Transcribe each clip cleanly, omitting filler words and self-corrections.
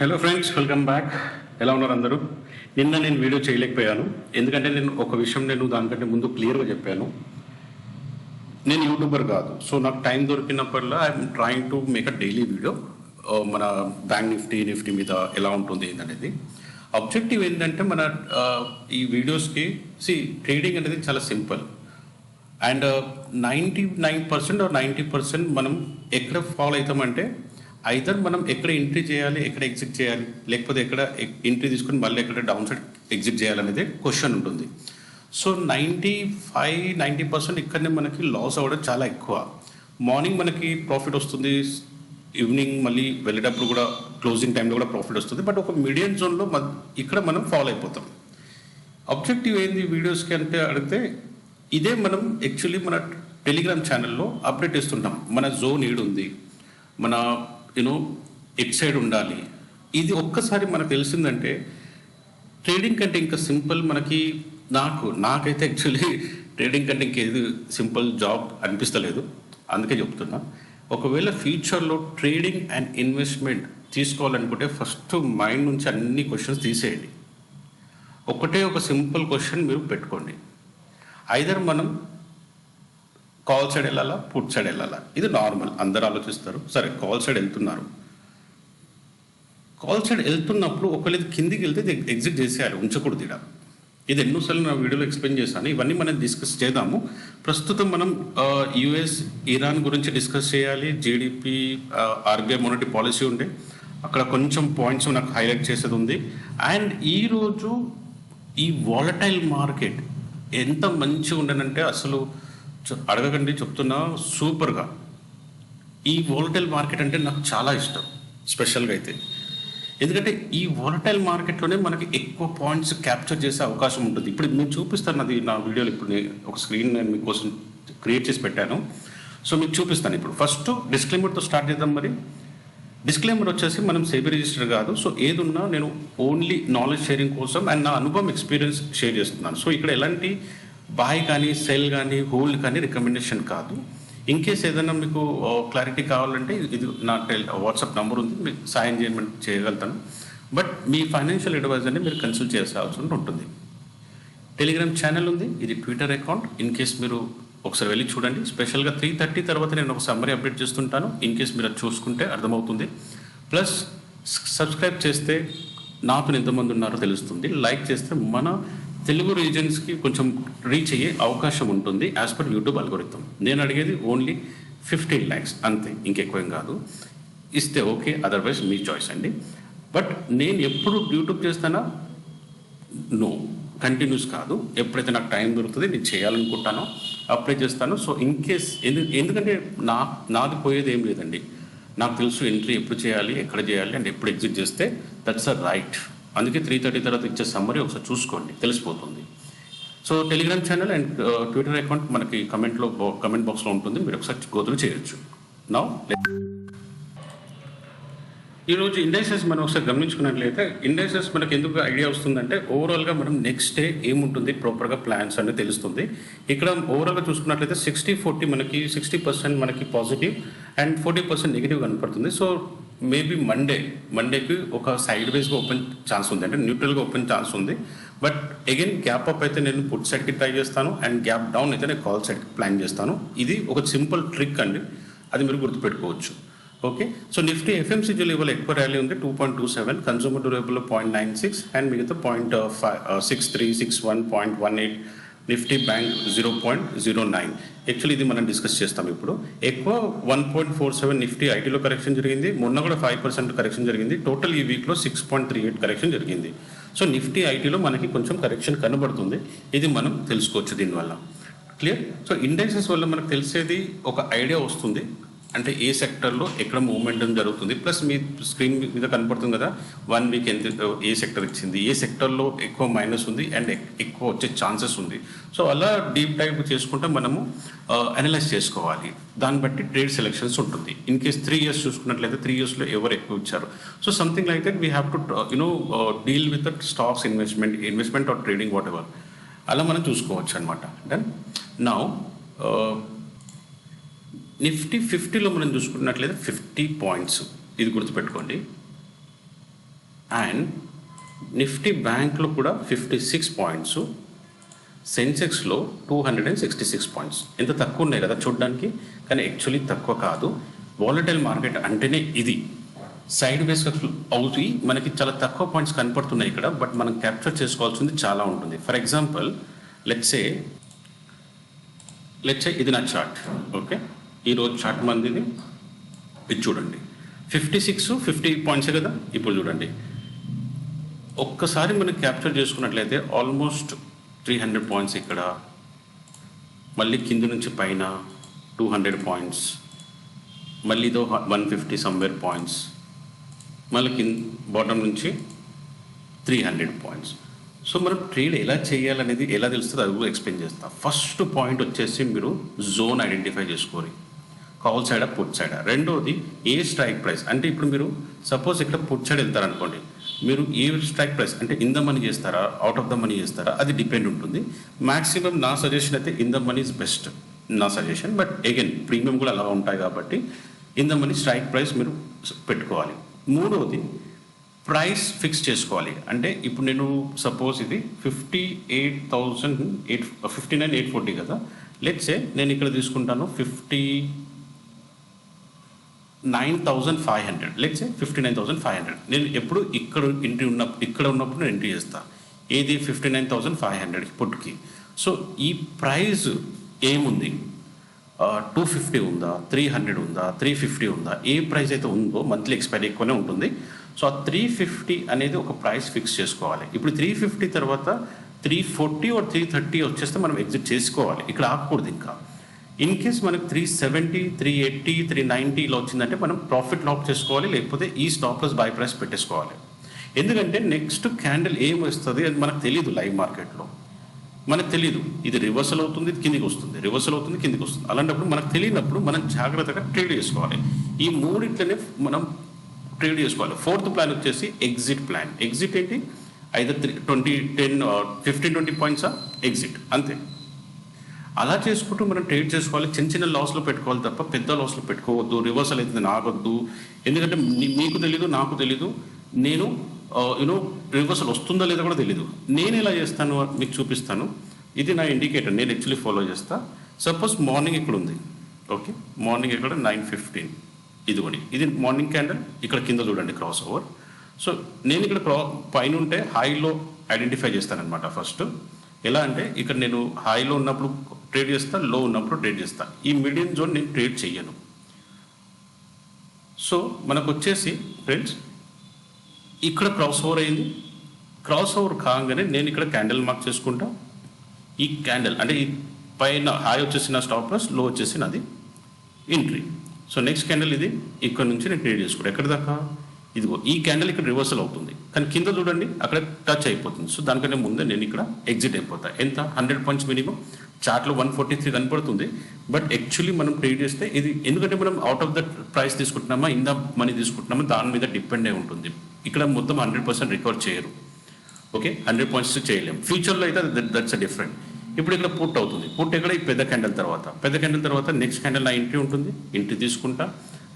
Hello friends, welcome back. ఎలా ఉన్నారు అందరూ? నిన్న నేను వీడియో చేయలేకపోయాను, ఎందుకంటే నేను ఒక విషయం దానికంటే ముందు క్లియర్గా చెప్పాను. నేను యూట్యూబర్ కాదు, సో నాకు టైం దొరికినప్పుడల్లా I'm trying to make a daily video. మన బ్యాంక్ నిఫ్టీ మీద ఎలా ఉంటుంది ఏంటనేది. ఆబ్జెక్టివ్ ఏంటంటే మన ఈ వీడియోస్కి ట్రేడింగ్ అనేది చాలా సింపుల్ అండ్ 99% ఆర్ 90% మనం ఎక్కడ ఫాలో అవుతామంటే ఐదర్ మనం ఎక్కడ ఎంట్రీ చేయాలి, ఎక్కడ ఎగ్జిట్ చేయాలి, లేకపోతే ఎక్కడ ఎంట్రీ తీసుకుని మళ్ళీ ఎక్కడ డౌన్ సైడ్ ఎగ్జిట్ చేయాలనేది క్వశ్చన్ ఉంటుంది. సో 90% ఇక్కడనే మనకి లాస్ అవ్వడం చాలా ఎక్కువ. మార్నింగ్ మనకి ప్రాఫిట్ వస్తుంది, ఈవినింగ్ మళ్ళీ వెళ్ళేటప్పుడు కూడా క్లోజింగ్ టైంలో కూడా ప్రాఫిట్ వస్తుంది. బట్ ఒక మీడియం జోన్లో ఇక్కడ మనం ఫాలో అయిపోతాం. ఆబ్జెక్టివ్ ఏంది వీడియోస్కి అంటే అడిగితే ఇదే మనం యాక్చువల్లీ మన టెలిగ్రామ్ ఛానల్లో అప్డేట్ ఇస్తుంటాం. మన జోన్ ఏడుంది, మన ఎట్ సైడ్ ఉండాలి. ఇది ఒక్కసారి మనకు తెలిసిందంటే ట్రేడింగ్ కంటే ఇంకా సింపుల్ నాకైతే యాక్చువల్లీ ట్రేడింగ్ కంటే ఇంకేది సింపుల్ జాబ్ అనిపిస్తలేదు. అందుకే చెప్తున్నా, ఒకవేళ ఫ్యూచర్లో ట్రేడింగ్ అండ్ ఇన్వెస్ట్మెంట్ తీసుకోవాలనుకుంటే ఫస్ట్ మైండ్ నుంచి అన్ని క్వశ్చన్స్ తీసేయండి. ఒక సింపుల్ క్వశ్చన్ మీరు పెట్టుకోండి. ఐదర్ మనం కాల్ సైడ్ వెళ్ళాలా, పుట్ సైడ్ వెళ్ళాలా. ఇది నార్మల్, అందరు ఆలోచిస్తారు. సరే, కాల్ సైడ్ వెళ్తున్నారు. కాల్ సైడ్ వెళ్తున్నప్పుడు ఒకవేళ కిందికి వెళ్తే ఎగ్జిట్ చేసేయాలి, ఉంచకూడదు ఇక్కడ. ఇది ఎన్నోసార్లు నా వీడియోలో ఎక్స్ప్లెయిన్ చేశాను. ఇవన్నీ మనం డిస్కస్ చేద్దాము. ప్రస్తుతం మనం యుఎస్ ఇరాన్ గురించి డిస్కస్ చేయాలి. జీడిపి, ఆర్బీఐ మొనటరీ పాలసీ ఉండే అక్కడ కొంచెం పాయింట్స్ నాకు హైలైట్ చేసేది ఉంది. అండ్ ఈరోజు ఈ వాలటైల్ మార్కెట్ ఎంత మంచిగా ఉండనంటే అసలు అడగకండి, చెప్తున్నా, సూపర్గా. ఈ వాలటైల్ మార్కెట్ అంటే నాకు చాలా ఇష్టం, స్పెషల్గా అయితే. ఎందుకంటే ఈ వాలటైల్ మార్కెట్లోనే మనకి ఎక్కువ పాయింట్స్ క్యాప్చర్ చేసే అవకాశం ఉంటుంది. ఇప్పుడు నేను చూపిస్తాను, అది నా వీడియోలో ఇప్పుడు ఒక స్క్రీన్ నేను మీకోసం క్రియేట్ చేసి పెట్టాను. సో మీకు చూపిస్తాను. ఇప్పుడు ఫస్ట్ డిస్క్లైమర్తో స్టార్ట్ చేద్దాం. మరి డిస్క్లైమర్ వచ్చేసి మనం సెబీ రిజిస్టర్ కాదు. సో ఏది ఉన్నా నేను ఓన్లీ నాలెడ్జ్ షేరింగ్ కోసం అండ్ నా అనుభవం, ఎక్స్పీరియన్స్ షేర్ చేస్తున్నాను. సో ఇక్కడ ఎలాంటి బాయ్ కానీ, సెల్ కానీ, హోల్డ్ కానీ రికమెండేషన్ కాదు. ఇన్ కేస్ ఏదైనా మీకు క్లారిటీ కావాలంటే ఇది నా వాట్సాప్ నెంబర్ ఉంది, మీకు సాయం చేయగలుగుతాను. బట్ మీ ఫైనాన్షియల్ అడ్వైజర్ని మీరు కన్సల్ట్ చేయాల్సి ఉంటుంది. టెలిగ్రామ్ ఛానల్ ఉంది, ఇది ట్విట్టర్ అకౌంట్. ఇన్ కేస్ మీరు ఒకసారి వెళ్ళి చూడండి. స్పెషల్గా 3:30 తర్వాత నేను ఒక సమ్మరీ అప్డేట్ చేస్తుంటాను. ఇన్ కేస్ మీరు అది చూసుకుంటే అర్థమవుతుంది. ప్లస్ సబ్స్క్రైబ్ చేస్తే నాతో ఎంతమంది ఉన్నారో తెలుస్తుంది. లైక్ చేస్తే మన తెలుగు రీజన్స్కి కొంచెం రీచ్ అయ్యే అవకాశం ఉంటుంది యాజ్ పర్ యూట్యూబ్ అల్గోరిథం. నేను అడిగేది ఓన్లీ 15 lakhs అంతే, ఇంకెక్కువేం కాదు. ఇస్తే ఓకే, అదర్వైజ్ మీ చాయిస్ అండి. బట్ నేను ఎప్పుడు యూట్యూబ్ చేస్తానా? నో, కంటిన్యూస్ కాదు. ఎప్పుడైతే నాకు టైం దొరుకుతుంది, నేను చేయాలనుకుంటానో అప్లై చేస్తాను. సో ఇన్ కేస్ ఎందుకంటే నాది పోయేది ఏం లేదండి. నాకు తెలుసు ఎంట్రీ ఎప్పుడు చేయాలి, ఎక్కడ చేయాలి అండ్ ఎప్పుడు ఎగ్జిట్ చేస్తే దట్స్ అ రైట్. అందుకే 3:30 తర్వాత ఇచ్చే సమ్మరీ ఒకసారి చూసుకోండి, తెలిసిపోతుంది. So Telegram channel and Twitter account మనకి కమెంట్ బాక్స్లో ఉంటుంది, మీరు ఒకసారి గోత్రు చేయొచ్చు. నౌ ఈరోజు ఇండైసెస్ మనం ఒకసారి గమనించుకున్నట్లయితే ఇండైసెస్ మనకి ఎందుకు ఐడియా వస్తుందంటే ఓవరాల్గా మనం నెక్స్ట్ డే ఏముంటుంది ప్రాపర్గా ప్లాన్స్ అనేది తెలుస్తుంది. ఇక్కడ ఓవరాల్గా చూసుకున్నట్లయితే 60-40 మనకి 60% మనకి పాజిటివ్ అండ్ 40% నెగిటివ్ కనపడుతుంది. సో మేబీ మండేకి ఒక సైడ్ వేస్గా ఓపెన్ ఛాన్స్ ఉంది, అంటే న్యూట్రల్గా ఓపెన్ ఛాన్స్ ఉంది. బట్ అగైన్ గ్యాప్ అప్ అయితే నేను పుట్ సైడ్కి ట్రై చేస్తాను అండ్ గ్యాప్ డౌన్ అయితే నేను కాల్ సైడ్కి ప్లాన్ చేస్తాను. ఇది ఒక సింపుల్ ట్రిక్ అండి, అది మీరు గుర్తుపెట్టుకోవచ్చు. Okay, so Nifty FMCG level ఎక్కువ ర్యాలీ ఉంది 2.27, కన్సూమర్ డ్యూరబుల్ 0.96 అండ్ మిగతా 0.6361, 0.18. Nifty bank 0.09. యాక్చువల్లీ ఇది మనం డిస్కస్ చేస్తాం ఇప్పుడు. ఎక్కువ 1.47 నిఫ్టీ ఐటీలో కరెక్షన్ జరిగింది. మొన్న కూడా 5% కరెక్షన్ జరిగింది. టోటల్ ఈ వీక్లో 6.38 కరెక్షన్ జరిగింది. సో నిఫ్టీ ఐటీలో మనకి కొంచెం కరెక్షన్ కనబడుతుంది. ఇది మనం తెలుసుకోవచ్చు దీనివల్ల. క్లియర్? సో ఇండెక్సెస్ వల్ల మనకు తెలిసేది ఒక ఐడియా వస్తుంది, అంటే ఏ సెక్టర్లో ఎక్కడ మూవ్మెంట్ జరుగుతుంది. ప్లస్ మీ స్క్రీన్ మీద కనపడుతుంది కదా 1 వీక్ ఎంత ఏ సెక్టర్ ఇచ్చింది, ఏ సెక్టర్లో ఎక్కువ మైనస్ ఉంది అండ్ ఎక్కువ వచ్చే ఛాన్సెస్ ఉంది. సో అలా డీప్ డైవ్ చేసుకుంటే మనము అనలైజ్ చేసుకోవాలి. దాన్ని బట్టి ట్రేడ్ సెలెక్షన్స్ ఉంటుంది. ఇన్ కేస్ 3 years చూసుకున్నట్లయితే 3 yearsలో ఎవరు ఎక్కువ ఇచ్చారు. So something like that we have to deal with that stocks investment or trading whatever, అలా మనం చూసుకోవచ్చు అనమాట. దెన్ నౌ నిఫ్టీ 50లో మనం చూసుకున్నట్లయితే 50 points, ఇది గుర్తుపెట్టుకోండి. అండ్ నిఫ్టీ బ్యాంక్లో కూడా 56 పాయింట్స్, సెన్సెక్స్లో 266 పాయింట్స్. ఎంత తక్కువ ఉన్నాయి కదా చూడడానికి, కానీ యాక్చువల్లీ తక్కువ కాదు. వాలటైల్ మార్కెట్ అంటేనే ఇది. సైడ్ వేస్ అవుతాయి, మనకి చాలా తక్కువ పాయింట్స్ కనపడుతున్నాయి ఇక్కడ, బట్ మనం క్యాప్చర్ చేసుకోవాల్సింది చాలా ఉంటుంది. ఫర్ ఎగ్జాంపుల్ లెట్సే ఇది నా చార్ట్. ఓకే, ఈరోజు చార్ట్ మందిది ఇది చూడండి. 50 పాయింట్సే కదా. ఇప్పుడు చూడండి, ఒక్కసారి మనం క్యాప్చర్ చేసుకున్నట్లయితే ఆల్మోస్ట్ 300 పాయింట్స్ ఇక్కడ, మళ్ళీ కింద నుంచి పైన 200 పాయింట్స్, మళ్ళీ ఇదో 150 సమ్వేర్ పాయింట్స్, మళ్ళీ బాటమ్ నుంచి 300 పాయింట్స్. సో మనం ట్రేడ్ ఎలా చేయాలనేది ఎలా తెలుస్తుంది అది కూడా ఎక్స్ప్లెయిన్ చేస్తాం. ఫస్ట్ పాయింట్ వచ్చేసి మీరు జోన్ ఐడెంటిఫై చేసుకోవాలి, కాల్ సైడా పుట్ సైడా. రెండోది ఏ స్ట్రైక్ ప్రైస్, అంటే ఇప్పుడు మీరు సపోజ్ ఇక్కడ పుట్ సైడ్ వెళ్తారనుకోండి, మీరు ఏ స్ట్రైక్ ప్రైస్ అంటే ఇన్ ద మనీ చేస్తారా, అవుట్ ఆఫ్ ద మనీ చేస్తారా, అది డిపెండ్ ఉంటుంది. మ్యాక్సిమం నా సజెషన్ అయితే in the money is best, నా సజెషన్. బట్ అగైన్ ప్రీమియం కూడా అలా ఉంటాయి కాబట్టి in the money strike price మీరు పెట్టుకోవాలి. మూడవది ప్రైస్ ఫిక్స్ చేసుకోవాలి. అంటే ఇప్పుడు నేను సపోజ్ ఇది 59,840 కదా. లెట్సే నేను ఇక్కడ తీసుకుంటాను 59,500. లెట్సే 59,500. నేను ఎప్పుడు ఇక్కడ ఉన్నప్పుడు నేను ఎంట్రీ చేస్తాను. ఏది 59,500 పుట్కి. సో ఈ ప్రైస్ ఏముంది, 250 ఉందా, 300 ఉందా, 350 ఉందా, ఏ ప్రైస్ అయితే ఉందో మంత్లీ ఎక్స్పైరీ ఎక్కువనే ఉంటుంది. సో ఆ 350 అనేది ఒక ప్రైస్ ఫిక్స్ చేసుకోవాలి. ఇప్పుడు 350 తర్వాత 340 or 330 వచ్చేస్తే మనం ఎగ్జిట్ చేసుకోవాలి, ఇక్కడ ఆగకూడదు. ఇంకా ఇన్ కేస్ మనకు 370, 380, 390 ఇలా వచ్చిందంటే మనం ప్రాఫిట్ లాక్ చేసుకోవాలి, లేకపోతే ఈ స్టాప్ లాస్ బై ప్రైస్ పెట్టేసుకోవాలి. ఎందుకంటే నెక్స్ట్ క్యాండిల్ ఏం వస్తుంది అది మనకు తెలియదు. లైవ్ మార్కెట్లో మనకు తెలియదు, ఇది రివర్సల్ అవుతుంది, కిందికి వస్తుంది, రివర్సల్ అవుతుంది, కిందికి వస్తుంది. అలాంటప్పుడు మనకు తెలియనప్పుడు మనం జాగ్రత్తగా ట్రేడ్ చేసుకోవాలి. ఈ మూడిట్లనే మనం ట్రేడ్ చేసుకోవాలి. ఫోర్త్ ప్లాన్ వచ్చేసి ఎగ్జిట్ ప్లాన్. ఎగ్జిట్ ఏంటి, ఐదర్ 15-20 పాయింట్సా ఎగ్జిట్, అంతే. అలా చేసుకుంటూ మనం ట్రేడ్ చేసుకోవాలి. చిన్న చిన్న లాస్లో పెట్టుకోవాలి తప్ప పెద్ద లాస్లో పెట్టుకోవద్దు. రివర్సల్ అయితే ఆగొద్దు, ఎందుకంటే మీకు తెలీదు, నాకు తెలీదు. నేను రివర్సల్ వస్తుందా లేదా కూడా తెలీదు. నేను ఎలా చేస్తాను మీకు చూపిస్తాను. ఇది నా ఇండికేటర్, నేను యాక్చువల్లీ ఫాలో చేస్తా. సపోజ్ మార్నింగ్ ఇక్కడ ఉంది, ఓకే, మార్నింగ్ ఇక్కడ 9:15, ఇదిగోండి, ఇది మార్నింగ్ క్యాండిల్. ఇక్కడ కింద చూడండి క్రాస్ ఓవర్. సో నేను ఇక్కడ పైన ఉంటే హైలో ఐడెంటిఫై చేస్తానమాట. ఫస్ట్ ఎలా అంటే ఇక్కడ నేను హైలో ఉన్నప్పుడు ట్రేడ్ చేస్తా, లో ఉన్నప్పుడు ట్రేడ్ చేస్తా. ఈ మీడియం జోన్ నేను ట్రేడ్ చెయ్యను. సో మనకు వచ్చేసి ఫ్రెండ్స్ ఇక్కడ క్రాస్ ఓవర్ అయింది. క్రాస్ ఓవర్ కాగానే నేను ఇక్కడ క్యాండిల్ మార్క్ చేసుకుంటా. ఈ క్యాండిల్ అంటే ఈ పైన హై వచ్చేసి నా స్టాప్ లాస్, లో వచ్చేసి నాది ఎంట్రీ. సో నెక్స్ట్ క్యాండిల్ ఇది, ఇక్కడ నుంచి నేను ట్రేడ్ చేసుకుంటా. ఎక్కడి దాకా, ఇదిగో ఈ క్యాండిల్ ఇక్కడ రివర్సల్ అవుతుంది, కానీ కింద చూడండి అక్కడ టచ్ అయిపోతుంది. సో దానికంటే ముందే నేను ఇక్కడ ఎగ్జిట్ అయిపోతా. ఎంత, 100 పాయింట్స్ మినిమం. చార్ట్లో 143 కనపడుతుంది, బట్ యాక్చువల్లీ మనం ట్రేడ్ చేస్తే ఇది, ఎందుకంటే మనం అవుట్ ఆఫ్ ద ప్రైస్ తీసుకుంటున్నామా, ఇన్ ద మనీ తీసుకుంటున్నామా, దాని మీద డిపెండ్ అయి ఉంటుంది. ఇక్కడ మొత్తం 100% రికవర్ చేయరు. ఓకే, 100 పాయింట్స్ చేయలేము. ఫ్యూచర్లో అయితే దట్స్ అ డిఫరెంట్. ఇప్పుడు ఇక్కడ పుట్ అవుతుంది. పుట్ ఎక్కడ, ఈ పెద్ద క్యాండిల్ తర్వాత నెక్స్ట్ క్యాండిల్ నా ఎంట్రీ ఉంటుంది, ఎంట్రీ తీసుకుంటా.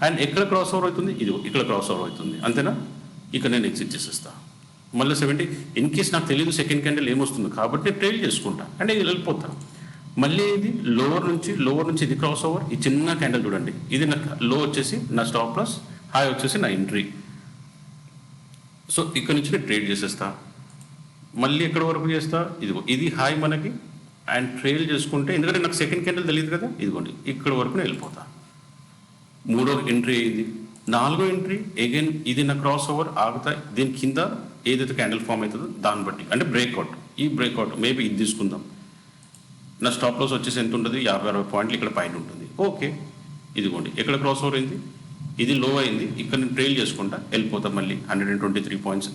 అండ్ ఎక్కడ క్రాస్ ఓవర్ అవుతుంది, ఇది ఇక్కడ క్రాస్ ఓవర్ అవుతుంది, అంతేనా. ఇక్కడ నేను ఎగ్జిట్ చేసేస్తా. మళ్ళీ 70. ఇన్ కేస్ నాకు తెలియదు సెకండ్ క్యాండిల్ ఏమొస్తుంది కాబట్టి ట్రేడ్ చేసుకుంటా, అంటే ఇది వెళ్ళిపోతాను. మళ్ళీ ఇది లోవర్ నుంచి ఇది క్రాస్ ఓవర్, ఈ చిన్న క్యాండిల్ చూడండి, ఇది నా లో వచ్చేసి నా స్టాప్ లాస్, హై వచ్చేసి నా ఎంట్రీ. సో ఇక్కడ నుంచి నేను ట్రేడ్ చేసేస్తా. మళ్ళీ ఎక్కడ వరకు చేస్తా, ఇదిగో ఇది హై మనకి, అండ్ ట్రేడ్ చేసుకుంటే, ఎందుకంటే నాకు సెకండ్ క్యాండిల్ తెలియదు కదా, ఇదిగోండి ఇక్కడ వరకు నేను వెళ్ళిపోతా. మూడో ఎంట్రీ ఇది, నాలుగో ఎంట్రీ అగైన్ ఇది నా క్రాస్ ఓవర్ ఆగుతా. దీని కింద ఏదైతే క్యాండిల్ ఫామ్ అవుతుందో దాన్ని బట్టి, అంటే బ్రేక్అవుట్, ఈ బ్రేక్అవుట్ మేబీ ఇది తీసుకుందాం. నా స్టాప్ లాస్ వచ్చేసి ఎంత ఉంటుంది, 50-60 పాయింట్లు ఇక్కడ పైన ఉంటుంది. ఓకే, ఇదిగోండి ఎక్కడ క్రాస్ ఓవర్ అయింది, ఇది లో అయింది, ఇక్కడ నేను ట్రేడ్ చేసుకుంటా వెళ్ళిపోతాం. మళ్ళీ 123 పాయింట్స్.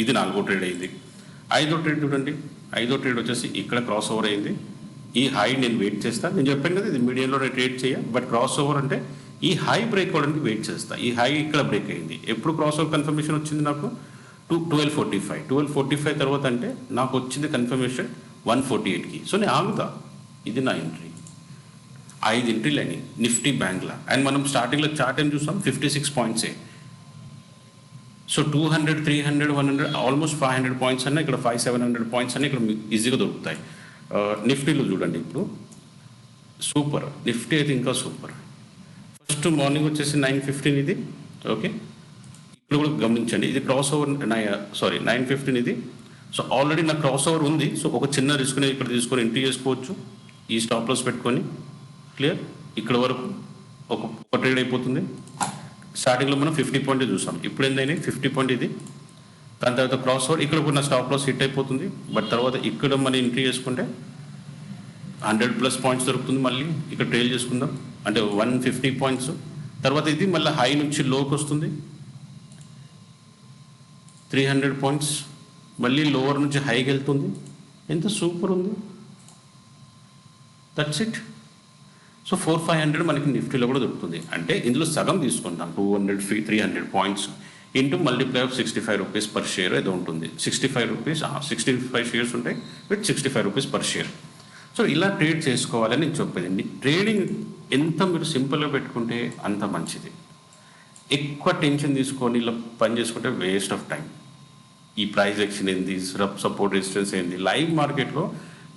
ఇది నాలుగో ట్రేడ్ అయింది. ఐదో ట్రేడ్ చూడండి, ఐదో ట్రేడ్ వచ్చేసి ఇక్కడ క్రాస్ ఓవర్ అయింది. ఈ హై నేను వెయిట్ చేస్తాను, నేను చెప్పాను కదా ఇది మీడియంలో నేను ట్రేడ్ చేయ, బట్ క్రాస్ ఓవర్ అంటే ఈ హై బ్రేక్ అవ్వడానికి వెయిట్ చేస్తా. ఈ హై ఇక్కడ బ్రేక్ అయింది. ఎప్పుడు క్రాస్ ఓవర్ కన్ఫర్మేషన్ వచ్చింది నాకు, 12:45 తర్వాత అంటే నాకు వచ్చింది కన్ఫర్మేషన్ 148కి. సో నేను ఆగుతా. ఇది నా ఎంట్రీ. 5 ఎంట్రీలు అని నిఫ్టీ బ్యాంక్లో. అండ్ మనం స్టార్టింగ్లో చార్ట్ ఏం చూస్తాం, 56 పాయింట్సే. సో 200, 300, 100 ఆల్మోస్ట్ 500 పాయింట్స్ అన్న ఇక్కడ 700 పాయింట్స్ అన్న ఇక్కడ మీకు ఈజీగా దొరుకుతాయి. నిఫ్టీలో చూడండి ఇప్పుడు సూపర్, నిఫ్టీ అయితే ఇంకా సూపర్. ఫస్ట్ మార్నింగ్ వచ్చేసి 915 ఇది. ఓకే, ఇక్కడ కూడా గమనించండి, ఇది క్రాస్ ఓవర్ 915 ఇది. సో ఆల్రెడీ నాకు క్రాస్ ఓవర్ ఉంది. సో ఒక చిన్న రిస్క్ అనేది ఇక్కడ తీసుకొని ఎంట్రీ చేసుకోవచ్చు, ఈ స్టాప్ లాస్ పెట్టుకొని. క్లియర్, ఇక్కడ వరకు ఒక ట్రేడ్ అయిపోతుంది. స్టార్టింగ్లో మనం 50 పాయింట్ చూసాం, ఇప్పుడు ఏంటైనా 50 పాయింట్ ఇది. దాని తర్వాత క్రాస్ ఓవర్ ఇక్కడ కూడా స్టాప్ లాస్ హిట్ అయిపోతుంది. బట్ తర్వాత ఇక్కడ మనం ఎంట్రీ చేసుకుంటే 100+ పాయింట్స్ దొరుకుతుంది. మళ్ళీ ఇక్కడ ట్రేల్ చేసుకుందాం అంటే 150 పాయింట్స్. తర్వాత ఇది మళ్ళీ హై నుంచి లోకి వస్తుంది 300 పాయింట్స్, మళ్ళీ లోవర్ నుంచి హైకి వెళ్తుంది. ఎంత సూపర్ ఉంది, దట్స్ ఇట్. సో 400-500 మనకి నిఫ్టీలో కూడా దొరుకుతుంది. అంటే ఇందులో సగం తీసుకుంటాం 200 300 points into multiply of 65 rupees per share ఏదో ఉంటుంది. 65 రూపీస్, 65 షేర్స్ ఉంటాయి with 65 rupees per share. So ఇలా ట్రేడ్ చేసుకోవాలని నేను చెప్పేదండి. ట్రేడింగ్ ఎంత మీరు సింపుల్గా పెట్టుకుంటే అంత మంచిది. ఎక్కువ టెన్షన్ తీసుకొని ఇలా పని చేసుకుంటే వేస్ట్ ఆఫ్ టైం. ఈ ప్రైస్ యాక్షన్ ఏంది, సపోర్ట్ రెసిస్టెన్స్ ఏంది, లైవ్ మార్కెట్లో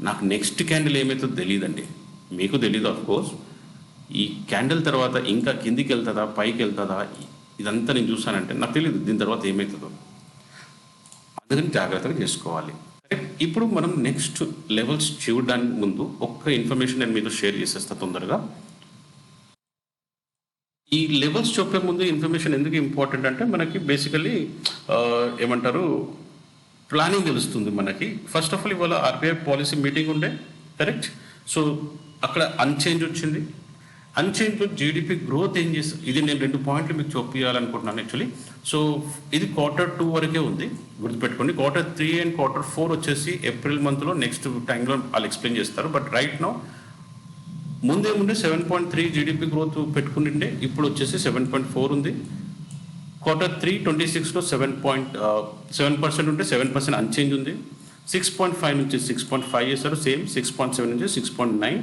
నాకు నెక్స్ట్ క్యాండిల్ ఏమవుతుందో తెలియదండి, మీకు తెలీదు ఆఫ్ కోర్స్. ఈ క్యాండిల్ తర్వాత ఇంకా కిందికి వెళ్తుందా పైకి వెళ్తుందా ఇదంతా నేను చూసానంటే నాకు తెలియదు దీని తర్వాత ఏమవుతుందో. అందుకని జాగ్రత్తగా చేసుకోవాలి. ఇప్పుడు మనం నెక్స్ట్ లెవెల్స్ చూడడానికి ముందు ఒక్క ఇన్ఫర్మేషన్ నేను మీతో షేర్ చేసేస్తా తొందరగా. ఈ లెవెల్స్ చెప్పే ముందు ఇన్ఫర్మేషన్ ఎందుకు ఇంపార్టెంట్ అంటే మనకి బేసికలీ ఏమంటారు ప్లానింగ్ తెలుస్తుంది మనకి. ఫస్ట్ ఆఫ్ ఆల్ ఇవాళ ఆర్బీఐ పాలసీ మీటింగ్ ఉండే, కరెక్ట్. సో అక్కడ అన్చేంజ్ వచ్చింది. అన్చేంజ్లో జీడిపి గ్రోత్ ఏం చేస్తుంది, ఇది నేను 2 పాయింట్లు మీకు చూపించాలనుకుంటున్నాను యాక్చువల్లీ. సో ఇది Q2 వరకే ఉంది, గుర్తుపెట్టుకోండి. Q3 అండ్ Q4 వచ్చేసి ఏప్రిల్ మంత్లో నెక్స్ట్ టైంలో వాళ్ళు ఎక్స్ప్లెయిన్ చేస్తారు. బట్ రైట్ నో ముందే 7.3 జీడిపి గ్రోత్ పెట్టుకుంటుంటే ఇప్పుడు వచ్చేసి 7.4 ఉంది. Q3 26లో 7% ఉంటే 7% అన్చేంజ్ ఉంది. 6.5 నుంచి 6.5 చేస్తారు, సేమ్ 6.7 నుంచి 6.9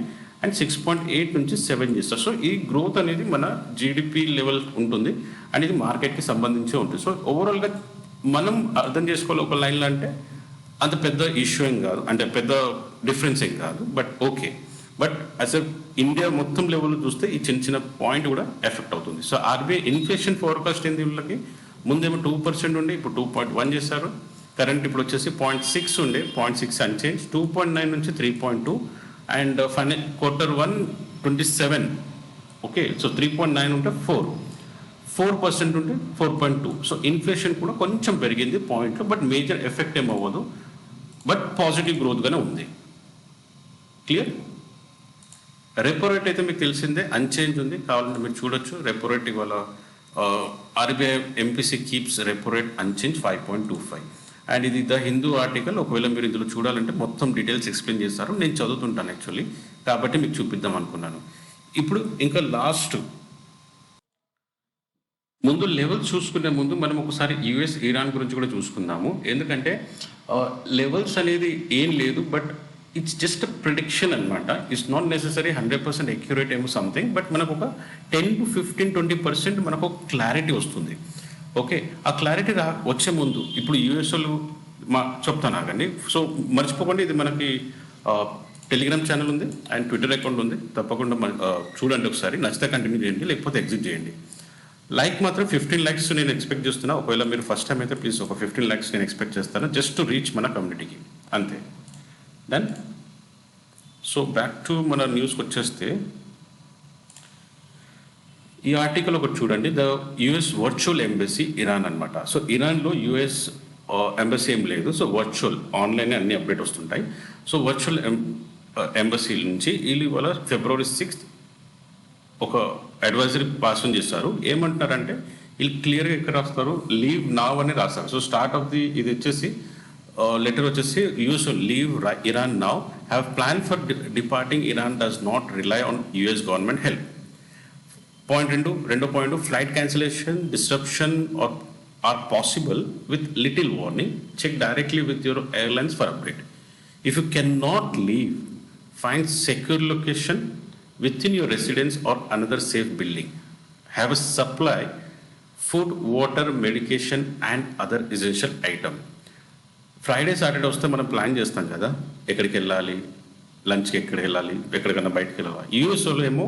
అండ్ 6.8 నుంచి 7 చేస్తారు. సో ఈ గ్రోత్ అనేది మన జీడిపి లెవెల్ ఉంటుంది అండ్ ఇది మార్కెట్కి సంబంధించి ఉంటుంది. సో ఓవరాల్గా మనం అర్థం చేసుకోవాలి ఒక లైన్లో అంటే అంత పెద్ద ఇష్యూ ఏం కాదు, అంటే పెద్ద డిఫరెన్స్ ఏం కాదు. But okay, but as a India మొత్తం లెవెల్లో చూస్తే ఈ చిన్న పాయింట్ కూడా ఎఫెక్ట్ అవుతుంది. సో ఆర్బీఐ ఇన్ఫ్లేషన్ ఫోర్కాస్ట్ ఏంది వీళ్ళకి, ముందేమో 2% ఉండి ఇప్పుడు 2.1 చేశారు. కరెంట్ ఇప్పుడు వచ్చేసి 0.6 ఉండే, 0.6 అన్చేంజ్. 2.9 నుంచి 3.2 అండ్ Q1 27. ఓకే, సో 3.9 ఉంటే 4% ఉంటే 4.2. సో ఇన్ఫ్లేషన్ కూడా కొంచెం పెరిగింది పాయింట్లో, బట్ మేజర్ ఎఫెక్ట్ ఏం అవ్వదు, బట్ పాజిటివ్ గ్రోత్గానే ఉంది. క్లియర్. రెపో రేట్ అయితే మీకు తెలిసిందే అన్చేంజ్ ఉంది, కావాలంటే మీరు చూడొచ్చు. రెపో రేట్ ఇవాళ RBI MPC keeps repo rate unchanged 5.25. And ఇది ద హిందూ ఆర్టికల్, ఒకవేళ మీరు ఇందులో చూడాలంటే మొత్తం డీటెయిల్స్ ఎక్స్ప్లెయిన్ చేస్తారు. నేను చదువుతుంటాను యాక్చువల్లీ, కాబట్టి మీకు చూపిద్దాం అనుకున్నాను. ఇప్పుడు ఇంకా లాస్ట్ ముందు లెవెల్స్ చూసుకునే ముందు మనం ఒకసారి యుఎస్ ఇరాన్ గురించి కూడా చూసుకుందాము. ఎందుకంటే లెవెల్స్ అనేది ఏం లేదు, బట్ ఇట్స్ జస్ట్ ప్రిడిక్షన్ అనమాట. ఇట్స్ నాట్ నెసెసరీ 100% అక్యురేట్ ఏమో సంథింగ్, బట్ మనకు ఒక 10 to 15-20% మనకు ఒక క్లారిటీ వస్తుంది. ఓకే, ఆ క్లారిటీ వచ్చే ముందు ఇప్పుడు యూఎస్ఓలు చెప్తాను ఆగండి. సో మర్చిపోకండి, ఇది మనకి టెలిగ్రామ్ ఛానల్ ఉంది అండ్ ట్విట్టర్ అకౌంట్ ఉంది, తప్పకుండా చూడండి ఒకసారి. నచ్చితే కంటిన్యూ చేయండి, లేకపోతే ఎగ్జిట్ చేయండి. లైక్ మాత్రం 15 likes నేను ఎక్స్పెక్ట్ చేస్తున్నా. ఒకవేళ మీరు ఫస్ట్ టైం అయితే ప్లీజ్ ఒక 15 likes నేను ఎక్స్పెక్ట్ చేస్తాను, జస్ట్ టు రీచ్ మన కమ్యూనిటీకి, అంతే. దెన్ సో బ్యాక్ టు మన న్యూస్కి వచ్చేస్తే ఈ ఆర్టికల్ ఒకటి చూడండి, the US virtual embassy Iran అనమాట. సో ఇరాన్లో యుఎస్ ఎంబసీ ఏం లేదు, సో వర్చువల్ ఆన్లైన్ అన్ని అప్డేట్ వస్తుంటాయి. సో వర్చువల్ ఎంబసీ నుంచి వీళ్ళు ఇవాళ February 6th ఒక అడ్వైజరీ పాస్ ఆన్ చేస్తారు. ఏమంటున్నారంటే వీళ్ళు క్లియర్గా ఎక్కడ రాస్తారు, లీవ్ నావ్ అని రాస్తారు. సో స్టార్ట్ ఆఫ్ ది ఇది వచ్చేసి లెటర్ వచ్చేసి US leave Iran now, have plan for departing Iran does not rely on US government help. రెండో point, flight cancellation disruption are possible with little warning, check directly with your airlines for update. If you can not leave, find secure location within your residence or another safe building. Have a supply food, water, medication and other essential item. Friday Saturday వస్తే మనం plan చేస్తాం కదా, ఎక్కడికి వెళ్ళాలి, లంచ్కి ఎక్కడికి వెళ్ళాలి, ఎక్కడికైనా బయటకు వెళ్ళాలి. యూఎస్లో ఏమో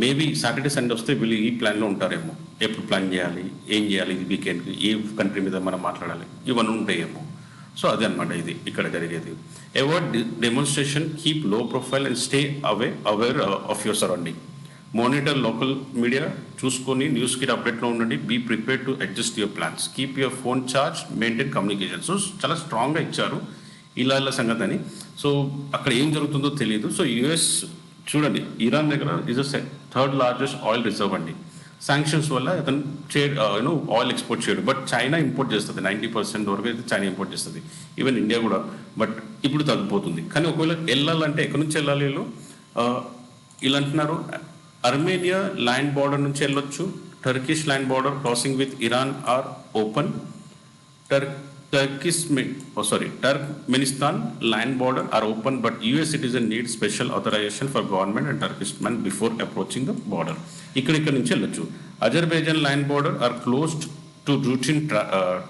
మేబీ సాటర్డే సండే వస్తే వీళ్ళు ఈ ప్లాన్లో ఉంటారేమో, ఎప్పుడు ప్లాన్ చేయాలి, ఏం చేయాలి, ఇది వీకెండ్కి ఏ కంట్రీ మీద మనం మాట్లాడాలి, ఇవన్నీ ఉంటాయేమో. సో అదే అనమాట ఇది ఇక్కడ జరిగేది. Avoid demonstration, keep low profile and stay aware of your surrounding. Monitor local media, చూసుకొని న్యూస్కి అప్డేట్లో ఉండండి. Be prepare to adjust your plans, keep your phone charge, maintain communication. So చాలా స్ట్రాంగ్గా ఇచ్చారు ఇలా సంగతి అని. సో అక్కడ ఏం జరుగుతుందో తెలియదు. సో యుఎస్ చూడండి, ఇరాన్ దగ్గర is a third largest oil reserve అండి. శాంక్షన్స్ వల్ల అతను ఆయిల్ ఎక్స్పోర్ట్ చేయడు, బట్ చైనా ఇంపోర్ట్ చేస్తుంది. 90% వరకు అయితే చైనా ఇంపోర్ట్ చేస్తుంది, ఈవెన్ ఇండియా కూడా. బట్ ఇప్పుడు తగ్గిపోతుంది. కానీ ఒకవేళ వెళ్ళాలంటే ఎక్కడి నుంచి వెళ్ళాలి వీళ్ళు? ఇలా అంటున్నారు, అర్మేనియా ల్యాండ్ బార్డర్ నుంచి వెళ్ళొచ్చు, Turkish land border crossing with Iran are open, Turkmenistan land border are open, but US citizen need special authorization for government and Turkmenistan before approaching the border. ఇక్కడ నుంచి వెళ్ళొచ్చు. Azerbaijan land border are closed to routine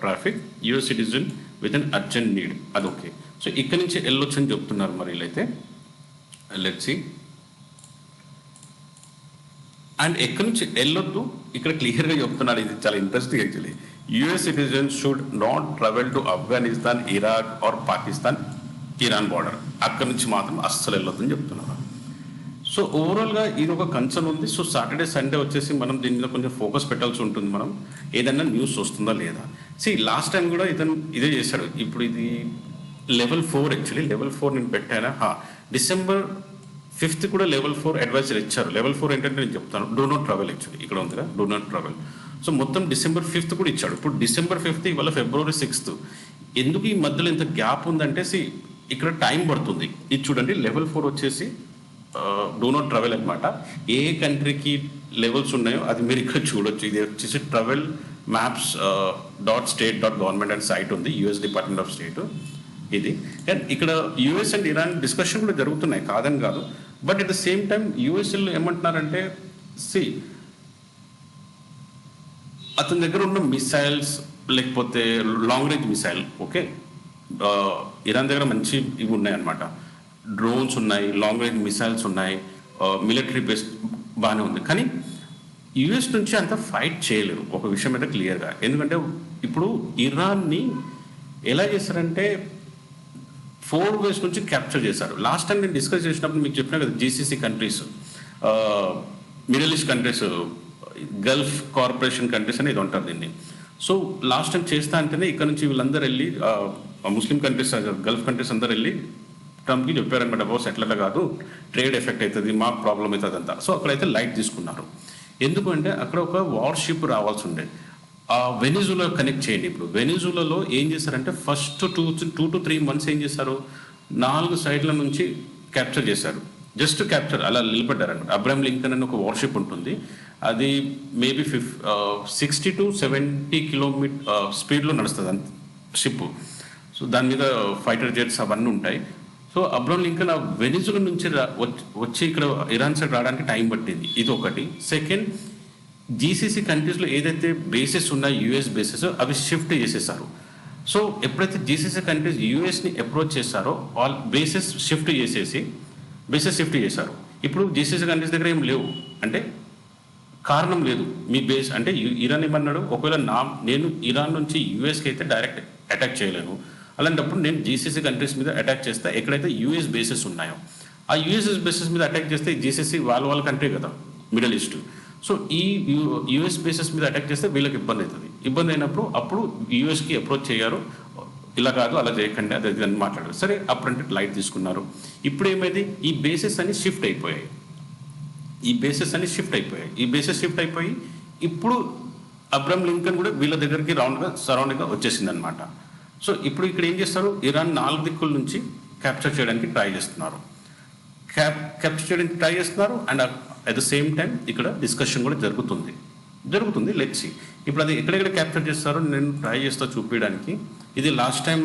traffic. US citizen with an urgent need. అది okay. So ఇక్కడ నుంచి వెళ్ళొచ్చు అని చెప్తున్నారు. మరి వీళ్ళైతే లెట్స్ సీ. అండ్ ఎక్కడి నుంచి వెళ్ళొద్దు ఇక్కడ క్లియర్గా చెప్తున్నారు. ఇది చాలా interesting actually. US citizens should not travel to Afghanistan, Iraq or Pakistan, Iran border. అక్కడి నుంచి మాత్రం అస్సలు వెళ్ళొద్దని చెప్తున్నారు. సో ఓవరాల్గా ఇది ఒక కన్సర్న్ ఉంది. సో సాటర్డే సండే వచ్చేసి మనం దీని మీద కొంచెం ఫోకస్ పెట్టాల్సి ఉంటుంది. మనం ఏదైనా న్యూస్ వస్తుందా లేదా. లాస్ట్ టైం కూడా ఇతను ఇదే చేశాడు. ఇప్పుడు ఇది లెవెల్ 4 యాక్చువల్లీ. లెవెల్ 4 నేను పెట్టానా, December 5th కూడా లెవెల్ 4 అడ్వైజర్ ఇచ్చారు. లెవెల్ 4 ఏంటంటే నేను చెప్తాను, డూ నాట్ ట్రావెల్. యాక్చువల్లీ ఇక్కడ ఉంది కదా, డూ నాట్ ట్రావెల్. సో మొత్తం December 5th కూడా ఇచ్చాడు. ఇప్పుడు December 5th, ఇవాళ February 6th. ఎందుకు ఈ మధ్యలో ఇంత గ్యాప్ ఉందంటే ఇక్కడ టైం పడుతుంది. ఇది చూడండి, లెవెల్ 4 వచ్చేసి డూ నాట్ ట్రావెల్ అనమాట. ఏ కంట్రీకి లెవెల్స్ ఉన్నాయో అది మీరు ఇక్కడ చూడొచ్చు. ఇది వచ్చేసి travel maps .state.government and site ఉంది, US డిపార్ట్మెంట్ ఆఫ్ స్టేట్ ఇది. అండ్ ఇక్కడ US అండ్ ఇరాన్ డిస్కషన్ కూడా జరుగుతున్నాయి, కాదని కాదు. But at the same time యూఎస్ఏలో ఏమంటున్నారంటే, అతని దగ్గర ఉన్న మిసైల్స్, లేకపోతే long range missile, okay, Iran దగ్గర మంచి ఇవి ఉన్నాయన్నమాట. డ్రోన్స్ ఉన్నాయి, లాంగ్ రేంజ్ మిసైల్స్ ఉన్నాయి, మిలిటరీ బేస్ బాగానే ఉంది. కానీ యుఎస్ నుంచి అంత ఫైట్ చేయలేరు, ఒక విషయం అయితే క్లియర్గా. ఎందుకంటే ఇప్పుడు ఇరాన్ని ఎలా చేశారంటే 4 ways నుంచి క్యాప్చర్ చేశారు. లాస్ట్ టైం నేను డిస్కస్ చేసినప్పుడు మీకు చెప్పినా కదా, GCC countries, middle east countries, Gulf corporation countries అనేది ఉంటుంది దీన్ని. సో లాస్ట్ టైం చేస్తా అంటేనే ఇక్కడ నుంచి వీళ్ళందరూ వెళ్ళి ముస్లిం కంట్రీస్, గల్ఫ్ కంట్రీస్ అందరూ వెళ్ళి ట్రంప్కి చెప్పారనమాట, బాస్ ఎట్లా కాదు, ట్రేడ్ ఎఫెక్ట్ అవుతుంది, మాకు ప్రాబ్లం అవుతుంది అంతా. సో అక్కడైతే లైట్ తీసుకున్నారు. ఎందుకంటే అక్కడ ఒక వార్షిప్ రావాల్సి ఉండేది. వెనిజులా కనెక్ట్ చేయండి. ఇప్పుడు వెనిజులాలో ఏం చేశారంటే ఫస్ట్ 2 to 3 months ఏం చేశారు, 4 సైడ్ల నుంచి క్యాప్చర్ చేశారు. జస్ట్ క్యాప్చర్ అలా నిలబడ్డారనమాట. అబ్రహం లింకన్ అని ఒక వార్షిప్ ఉంటుంది, అది మేబీ 60 to 70 kilometer స్పీడ్లో నడుస్తుంది అంత షిప్. సో దాని మీద ఫైటర్ జెట్స్ అవన్నీ ఉంటాయి. సో అబ్రహం లింకన్ ఆ వెనిజులా నుంచి వచ్చి ఇక్కడ ఇరాన్ సైడ్ రావడానికి టైం పట్టింది. ఇది ఒకటి. సెకండ్, GCC కంట్రీస్లో ఏదైతే బేసెస్ ఉన్నాయో, US బేసెస్, అవి షిఫ్ట్ చేసేసారు. సో ఎప్పుడైతే GCC కంట్రీస్ యూఎస్ని అప్రోచ్ చేశారో వాళ్ళు బేసెస్ షిఫ్ట్ చేశారు. ఇప్పుడు GCC కంట్రీస్ దగ్గర ఏం లేవు అంటే కారణం లేదు. మీ బేస్ అంటే ఇరాన్ ఏమన్నాడు, ఒకవేళ నేను ఇరాన్ నుంచి యూఎస్కి అయితే డైరెక్ట్ అటాక్ చేయలేను, అలాంటప్పుడు నేను GCC కంట్రీస్ మీద అటాక్ చేస్తా ఎక్కడైతే US బేసెస్ ఉన్నాయో. ఆ US బేసెస్ మీద అటాక్ చేస్తే GCC వాళ్ళ కంట్రీ కదా, మిడిల్ ఈస్ట్. సో ఈ US బేసెస్ మీద అటాక్ చేస్తే వీళ్ళకి ఇబ్బంది అవుతుంది. ఇబ్బంది అయినప్పుడు అప్పుడు యూఎస్కి అప్రోచ్ చేయారు, ఇలా కాదు అలా చేయకండి అది అని మాట్లాడారు. సరే అప్పుడంటే లైట్ తీసుకున్నారు. ఇప్పుడు ఏమైంది, ఈ బేసెస్ అన్ని షిఫ్ట్ అయిపోయాయి. ఈ బేసెస్ అయిపోయి ఇప్పుడు అబ్రహం లింకన్ కూడా వీళ్ళ దగ్గరికి సరౌండ్గా వచ్చేసింది అనమాట. సో ఇప్పుడు ఇక్కడ ఏం చేస్తారు, ఇరాన్ 4 దిక్కుల నుంచి క్యాప్చర్ చేయడానికి ట్రై చేస్తున్నారు. And at the same time ఇక్కడ డిస్కషన్ కూడా జరుగుతుంది. లెట్స్ సీ ఇప్పుడు అది ఎక్కడెక్కడ క్యాప్చర్ చేస్తారో నేను ట్రై చేస్తా చూపించడానికి. ఇది లాస్ట్ టైం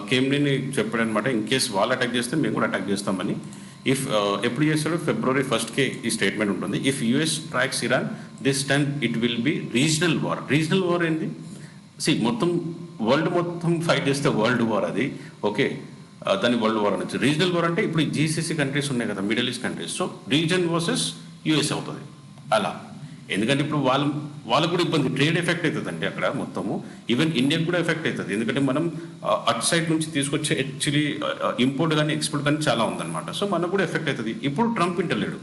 కేమ్లిని చెప్పాడనమాట, ఇన్ కేస్ వాళ్ళు అటాక్ చేస్తే మేము కూడా అటాక్ చేస్తామని. ఇఫ్ ఎప్పుడు చేస్తాడు February 1st ఈ స్టేట్మెంట్ ఉంటుంది. If US strikes Iran this time it will be regional war. Regional war ఏంటి? మొత్తం వరల్డ్ మొత్తం ఫైట్ చేస్తే వరల్డ్ వార్ అది. ఓకే, దాన్ని వరల్డ్ వార్ అనొచ్చు. రీజనల్ వార్ అంటే ఇప్పుడు జీసీసీ కంట్రీస్ ఉన్నాయి కదా, middle east countries, so reason versus US అవుతుంది అలా. ఎందుకంటే ఇప్పుడు వాళ్ళకు కూడా ఇబ్బంది, ట్రేడ్ ఎఫెక్ట్ అవుతుంది అండి అక్కడ మొత్తము. ఈవెన్ ఇండియాకి కూడా ఎఫెక్ట్ అవుతుంది, ఎందుకంటే మనం అట్ సైడ్ నుంచి తీసుకొచ్చే యాక్చువల్లీ ఇంపోర్ట్ కానీ ఎక్స్పోర్ట్ కానీ చాలా ఉందన్నమాట. సో మనకు కూడా ఎఫెక్ట్ అవుతుంది. ఇప్పుడు ట్రంప్ ఇంటలేడు.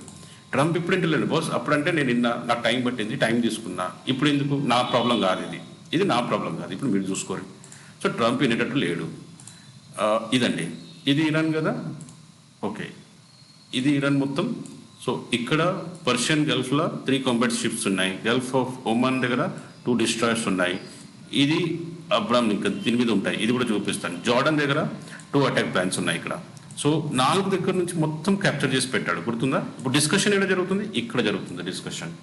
ట్రంప్ ఇప్పుడు ఇంటలేడు బాస్. అప్పుడంటే నేను నాకు టైం పట్టింది, టైం తీసుకున్నా. ఇప్పుడు ఎందుకు? నా ప్రాబ్లం కాదు ఇది నా ప్రాబ్లం కాదు, ఇప్పుడు మీరు చూసుకోరు. సో ట్రంప్ వినేటట్టు లేడు. ఇదండి, ఇది ఇరాన్ కదా. ఓకే, ఇది ఇరాన్ మొత్తం. సో ఇక్కడ పర్షియన్ గల్ఫ్లో 3 కాంబాట్ షిప్స్ ఉన్నాయి. గల్ఫ్ ఆఫ్ ఒమాన్ దగ్గర 2 డిస్ట్రాయర్స్ ఉన్నాయి. ఇది అబ్రామ్ లింకన్ దీని మీద ఉంటాయి, ఇది కూడా చూపిస్తాను. జార్డన్ దగ్గర 2 అటాక్ ప్లాన్స్ ఉన్నాయి ఇక్కడ. సో 4 దగ్గర నుంచి మొత్తం క్యాప్చర్ చేసి పెట్టాడు, గుర్తుందా? ఇప్పుడు డిస్కషన్ ఎక్కడ జరుగుతుంది? ఇక్కడ జరుగుతుంది డిస్కషన్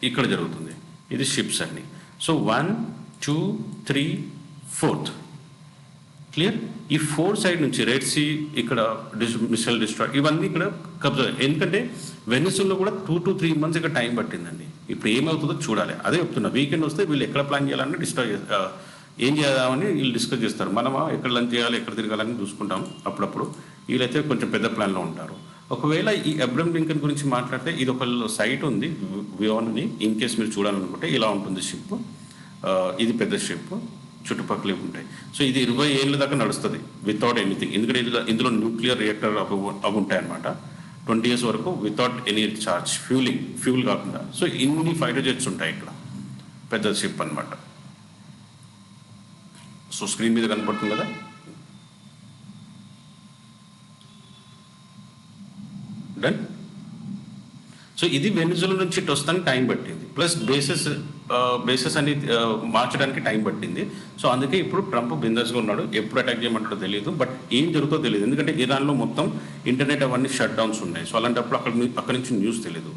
ఇక్కడ జరుగుతుంది. ఇది షిప్స్ అన్ని. So 1, 2, 3, 4 clear. ఈ 4 సైడ్ నుంచి రెడ్ సీ ఇక్కడ మిసైల్ డిస్ట్రాయ్ ఇవన్నీ ఇక్కడ కబ్జా. ఎందుకంటే వెనిసులో కూడా 2 to 3 months ఇక్కడ టైం పట్టిందండి. ఇప్పుడు ఏమవుతుందో చూడాలి. అదే చెప్తున్నా, వీకెండ్ వస్తే వీళ్ళు ఎక్కడ ప్లాన్ చేయాలని ఏం చేద్దామని వీళ్ళు డిస్కస్ చేస్తారు. మనమా ఎక్కడ లంచ్ చేయాలి, ఎక్కడ తిరగాలని చూసుకుంటాం అప్పుడప్పుడు. వీళ్ళైతే కొంచెం పెద్ద ప్లాన్లో ఉంటారు. ఒకవేళ ఈ అబ్రహం లింకన్ గురించి మాట్లాడితే ఇది ఒక సైట్ ఉంది వియోన్, ఇన్ కేస్ మీరు చూడాలనుకుంటే ఇలా ఉంటుంది షిప్. ఇది పెద్ద షిప్, చుట్టుపక్కల ఉంటాయి. సో ఇది 20 ఏళ్ళ దాకా నడుస్తుంది వితౌట్ ఎనీథింగ్. ఎందుకంటే ఇందులో న్యూక్లియర్ రియాక్టర్ అవి ఉంటాయి అనమాట. 20 years వరకు వితౌట్ ఎనీ చార్జ్, ఫ్యూల్ కాకుండా. సో ఇన్ని ఫైటర్ జెట్స్ ఉంటాయి ఇక్కడ, పెద్ద షిప్ అనమాట. సో స్క్రీన్ మీద కనపడుతుంది కదా. డన్. సో ఇది వెనిజులా నుంచి ఇటు వస్తానికి టైం పట్టింది, ప్లస్ బేసెస్ అని మార్చడానికి టైం పట్టింది. సో అందుకే ఇప్పుడు ట్రంప్ బిందాస్గా ఉన్నాడు. ఎప్పుడు అటాక్ చేయమంటాడో తెలియదు, బట్ ఏం జరుగుతుందో తెలియదు. ఎందుకంటే ఇరాన్లో మొత్తం ఇంటర్నెట్ అవన్నీ షట్ డౌన్స్ ఉన్నాయి. సో అలాంటప్పుడు అక్కడి నుంచి న్యూస్ తెలియదు.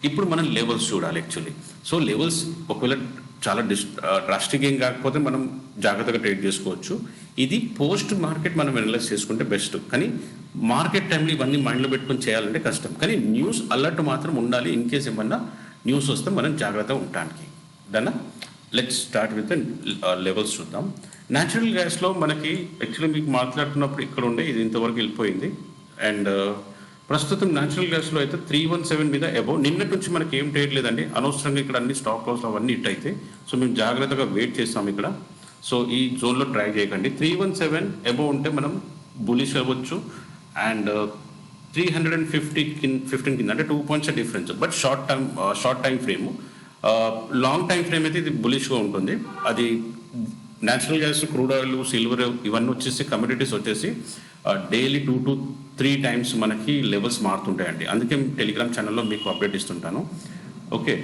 ఇప్పుడు మనం లెవెల్స్ చూడాలి యాక్చువల్లీ. సో లెవెల్స్ ఒకవేళ చాలా డ్రాస్టిక్ ఏం కాకపోతే మనం జాగ్రత్తగా ట్రేడ్ చేసుకోవచ్చు. ఇది పోస్ట్ మార్కెట్ మనం అనలైజ్ చేసుకుంటే బెస్ట్. కానీ మార్కెట్ టైంలో ఇవన్నీ మైండ్లో పెట్టుకొని చేయాలంటే కష్టం. కానీ న్యూస్ అలర్ట్ మాత్రం ఉండాలి. ఇన్ కేస్ ఏమన్నా న్యూస్ వస్తే మనం జాగ్రత్తగా ఉండటానికి. డన్నా, లెట్స్ స్టార్ట్ విత్ లెవెల్స్ చూద్దాం. న్యాచురల్ గ్యాస్లో మనకి యాక్చువల్లీ మీకు మాట్లాడుతున్నప్పుడు ఇక్కడ ఉండే ఇది ఇంతవరకు వెళ్ళిపోయింది. అండ్ ప్రస్తుతం న్యాచురల్ గ్యాస్లో అయితే 317 మీద అబౌవ్. నిన్నటి నుంచి మనకి ఏం ట్రేడ్ లేదండి, అనవసరంగా ఇక్కడ అన్ని స్టాక్ లాస్ అవన్నీ ఇట్ అయితే. సో మేము జాగ్రత్తగా వెయిట్ చేస్తాం ఇక్కడ. సో ఈ జోన్లో ట్రై చేయకండి. 317 అబౌవ్ ఉంటే మనం బులిష్ అవ్వచ్చు. అండ్ 315 కింద అంటే 2 points difference. But short time frame. Long time frame అయితే ఇది బులిష్గా ఉంటుంది. అది natural gas, crude oil, silver ఇవన్నీ వచ్చేసి కమోడిటీస్ వచ్చేసి డైలీ 2 to 3 times మనకి లెవెల్స్ మారుతుంటాయండి. అందుకే టెలిగ్రామ్ ఛానల్లో మీకు అప్డేట్ ఇస్తుంటాను. ఓకే,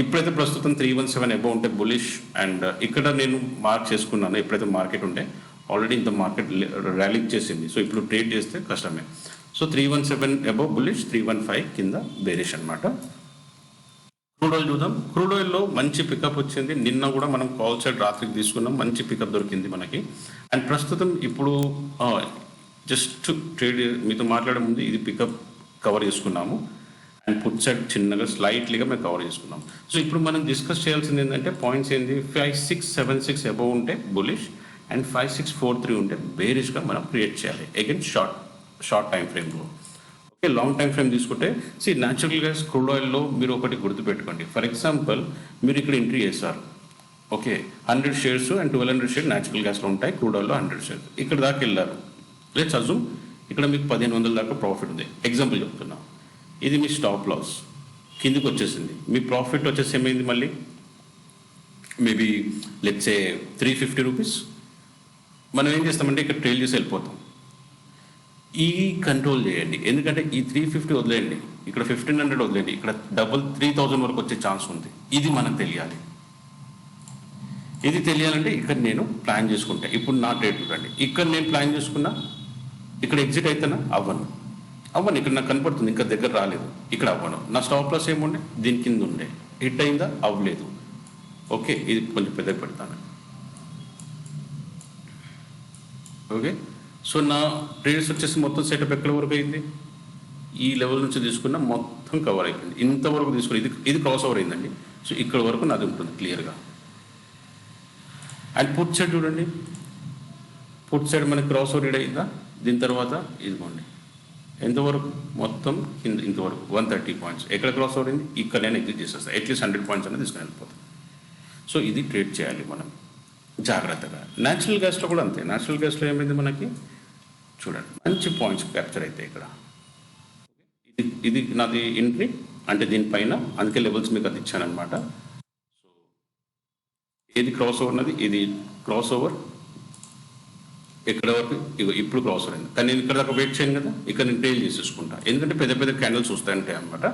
ఇప్పుడైతే ప్రస్తుతం 317 అబౌవ్ ఉంటే బులిష్. అండ్ ఇక్కడ నేను మార్క్ చేసుకున్నాను, ఎప్పుడైతే మార్కెట్ ఉంటే ఆల్రెడీ ఇంత మార్కెట్ ర్యాలీ చేసింది. సో ఇప్పుడు ట్రేడ్ చేస్తే కష్టమే. సో 317 అబౌవ్ బులిష్, 315 కింద బేరిష్ అనమాట. క్రూడ్ ఆయిల్ చూద్దాం. క్రూడ్ ఆయిల్లో మంచి పికప్ వచ్చింది. నిన్న కూడా మనం కాల్ సైడ్ రాత్రికి తీసుకున్నాం, మంచి పికప్ దొరికింది మనకి. అండ్ ప్రస్తుతం ఇప్పుడు జస్ట్ ట్రేడ్ మీతో మాట్లాడే ముందు ఇది పికప్ కవర్ చేసుకున్నాము. అండ్ పుట్ సైడ్ చిన్నగా స్లైట్లీగా మేము కవర్ చేసుకున్నాం. సో ఇప్పుడు మనం డిస్కస్ చేయాల్సింది ఏంటంటే పాయింట్స్ ఏంటి, 5676 అబౌవ్ ఉంటే బులిష్ అండ్ 5643 ఉంటే బేరిష్గా మనం క్రియేట్ చేయాలి అగైన్ షార్ట్ టైం ఫ్రేమ్లో. ఓకే, లాంగ్ టైం ఫ్రేమ్ తీసుకుంటే న్యాచురల్ గ్యాస్, క్రూడ్ ఆయిల్లో మీరు ఒకటి గుర్తుపెట్టుకోండి. ఫర్ ఎగ్జాంపుల్ మీరు ఇక్కడ ఎంట్రీ చేస్తారు. Okay, 100 shares and 1200 shares natural గ్యాస్లో ఉంటాయి, క్రూడ్ ఆయిల్లో 100 shares. ఇక్కడ దాకా వెళ్ళారు. లెట్స్ అజ్యూమ్ ఇక్కడ మీకు 1500 దాకా ప్రాఫిట్ ఉంది. ఎగ్జాంపుల్ చెప్తున్నా. ఇది మీ స్టాప్ లాస్ కిందికి వచ్చేసింది. మీ ప్రాఫిట్ వచ్చేసి ఏమైంది మళ్ళీ మేబీ లెట్స్ సే 350 రూపీస్. మనం ఏం చేస్తామంటే ఇక్కడ ట్రేల్ చేసి వెళ్ళిపోతాం. ఈ కంట్రోల్ చేయండి, ఎందుకంటే ఈ 350 వదిలేయండి, ఇక్కడ 1500 వదిలేయండి, ఇక్కడ డబుల్ 3000 వరకు వచ్చే ఛాన్స్ ఉంది. ఇది మనకు తెలియాలి. ఇది తెలియాలంటే ఇక్కడ నేను ప్లాన్ చేసుకుంటా. ఇప్పుడు నా ట్రేడ్ చూడండి, ఇక్కడ నేను ప్లాన్ చేసుకున్నా, ఇక్కడ ఎగ్జిట్ అయితేనా అవ్వను. ఇక్కడ నాకు కనపడుతుంది ఇంకా దగ్గర రాలేదు, ఇక్కడ అవ్వను. నా స్టాప్ లాస్ ఏముండే దీని కింద ఉండే, హిట్ అయిందా అవ్వలేదు. ఓకే, ఇది కొంచెం పెద్దగా పెడతాను. ఓకే. సో నా ట్రేడ్స్ వచ్చేసి మొత్తం సెటప్ ఎక్కడ వరకు అయింది, ఈ లెవెల్ నుంచి తీసుకున్న మొత్తం కవర్ అయిపోయింది, ఇంతవరకు తీసుకుని ఇది క్రాస్ ఓవర్ అయిందండి. సో ఇక్కడ వరకు నాది ఉంటుంది క్లియర్గా. అండ్ పుట్ సైడ్ చూడండి, పుట్ సైడ్ మనకి క్రాస్ ఓవర్ అయిందా, దీని తర్వాత ఇదిగోండి ఎంతవరకు మొత్తం కింద ఇంతవరకు 130 పాయింట్స్. ఎక్కడ క్రాస్ ఓవర్ అయింది, ఇక్కడ నేను ఎగ్జిట్ చేసేస్తాను, అట్లీస్ట్ 100 పాయింట్స్ అనేది తీసుకుని వెళ్ళిపోతాను. సో ఇది ట్రేడ్ చేయాలి మనం జాగ్రత్తగా. న్యాచురల్ గ్యాస్లో కూడా అంతే. న్యాచురల్ గ్యాస్లో ఏమైంది మనకి చూడండి, మంచి పాయింట్స్ క్యాప్చర్ అయితే ఇక్కడ ఇది నాది ఎంట్రీ అంటే దీనిపైన, అందుకే లెవెల్స్ మీకు అది ఇచ్చానమాట. సో ఏది క్రాస్ ఓవర్ ఉన్నది, ఇది క్రాస్ ఓవర్ ఎక్కడ వరకు ఇప్పుడు క్రాస్ ఓవర్ అయింది, కానీ నేను ఇక్కడ దాకా వెయిట్ చేయను కదా, ఇక్కడ నేను ట్రేల్ చేసేసుకుంటా, ఎందుకంటే పెద్ద పెద్ద క్యాండిల్స్ వస్తాయంటాయి అనమాట.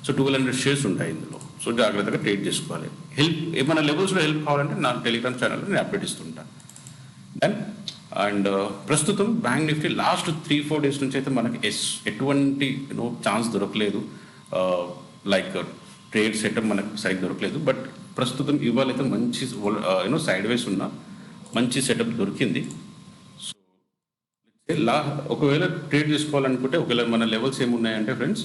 సో 1200 షేర్స్ ఉంటాయి ఇందులో. సో జాగ్రత్తగా ట్రేడ్ చేసుకోవాలి. హెల్ప్ ఏమైనా లెవెల్స్లో హెల్ప్ కావాలంటే నా టెలిగ్రామ్ ఛానల్లో నేను అప్డేట్ ఇస్తుంటాను. దెన్ అండ్ ప్రస్తుతం బ్యాంక్ నిఫ్టీ లాస్ట్ 3-4 డేస్ నుంచి అయితే మనకి ఎటువంటి ఛాన్స్ దొరకలేదు, లైక్ ట్రేడ్ సెటప్ మనకు సరిగ్గా దొరకలేదు. బట్ ప్రస్తుతం ఇవాళ అయితే మంచి సైడ్ వేస్ ఉన్న మంచి సెటప్ దొరికింది. సో ఒకవేళ ట్రేడ్ తీసుకోవాలనుకుంటే ఒకవేళ మన లెవెల్స్ ఏమున్నాయంటే ఫ్రెండ్స్,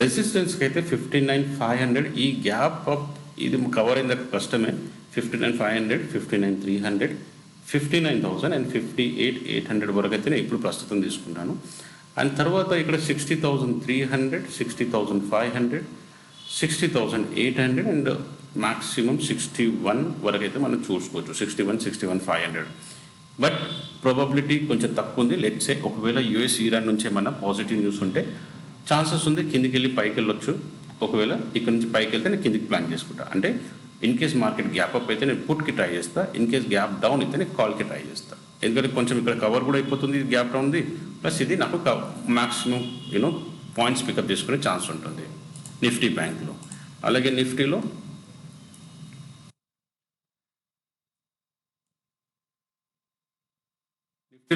రెసిస్టెన్స్కి అయితే 59,500, ఈ గ్యాప్ అప్ ఇది కవర్ అయిన కష్టమే. 59,500, 59,300, 59,000 అండ్ 58,800 వరకు అయితే నేను ఇప్పుడు ప్రస్తుతం తీసుకున్నాను. అండ్ తర్వాత ఇక్కడ 60,300, 60,500, 60,800 అండ్ మ్యాక్సిమం 61 వరకు అయితే మనం చూసుకోవచ్చు, 61, 61,500. బట్ ప్రాబబిలిటీ కొంచెం తక్కువ ఉంది. లెట్స్ సే ఒకవేళ యూఎస్ ఇరాన్ నుంచి ఏమన్నా పాజిటివ్ న్యూస్ ఉంటే ఛాన్సెస్ ఉంది కిందికి వెళ్ళి పైకి వెళ్ళొచ్చు. ఒకవేళ ఇక్కడ నుంచి పైకి వెళ్తే నేను కిందికి ప్లాన్ చేసుకుంటా. అంటే in case market gap up అయితే నేను పుట్కి ట్రై చేస్తా, ఇన్ కేస్ గ్యాప్ డౌన్ అయితే నేను కాల్కి ట్రై చేస్తా. ఎందుకంటే కొంచెం ఇక్కడ కవర్ కూడా అయిపోతుంది, గ్యాప్ డౌన్ది, ప్లస్ ఇది నాకు మ్యాక్సిమం పాయింట్స్ పికప్ చేసుకునే ఛాన్స్ ఉంటుంది నిఫ్టీ బ్యాంక్లో. అలాగే నిఫ్టీలో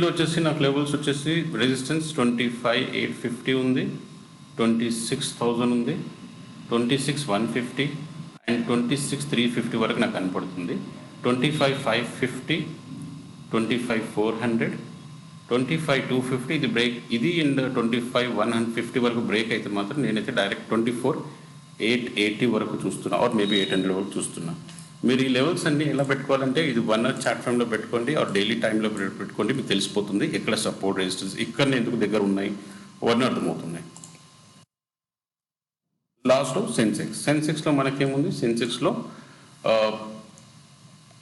వచ్చేసి నాకు లెవెల్స్ వచ్చేసి రెసిస్టెన్స్ 25,850 ఉంది, 26,000 ఉంది, 26,150 అండ్ 26,350 వరకు నాకు కనపడుతుంది. 25,550, 25,400, 25,250 ఇది బ్రేక్, ఇది అండ్ 25,150 వరకు బ్రేక్ అయితే మాత్రం నేనైతే డైరెక్ట్ 24,880 వరకు చూస్తున్నా, ఆర్ మేబీ 800 వరకు చూస్తున్నా. మీరు ఈ లెవెల్స్ అన్ని ఎలా పెట్టుకోవాలంటే ఇది 1 అవర్ చార్ట్ ఫ్రేమ్లో పెట్టుకోండి, ఆర్ డైలీ టైంలో పెట్టుకోండి, మీకు తెలిసిపోతుంది ఎక్కడ సపోర్ట్ రెసిస్టెన్స్ ఇక్కడ ఎందుకు దగ్గర ఉన్నాయి అవన్నీ అర్థమవుతున్నాయి. లాస్ట్లో సెన్సెక్స్లో మనకేముంది, సెన్సెక్స్లో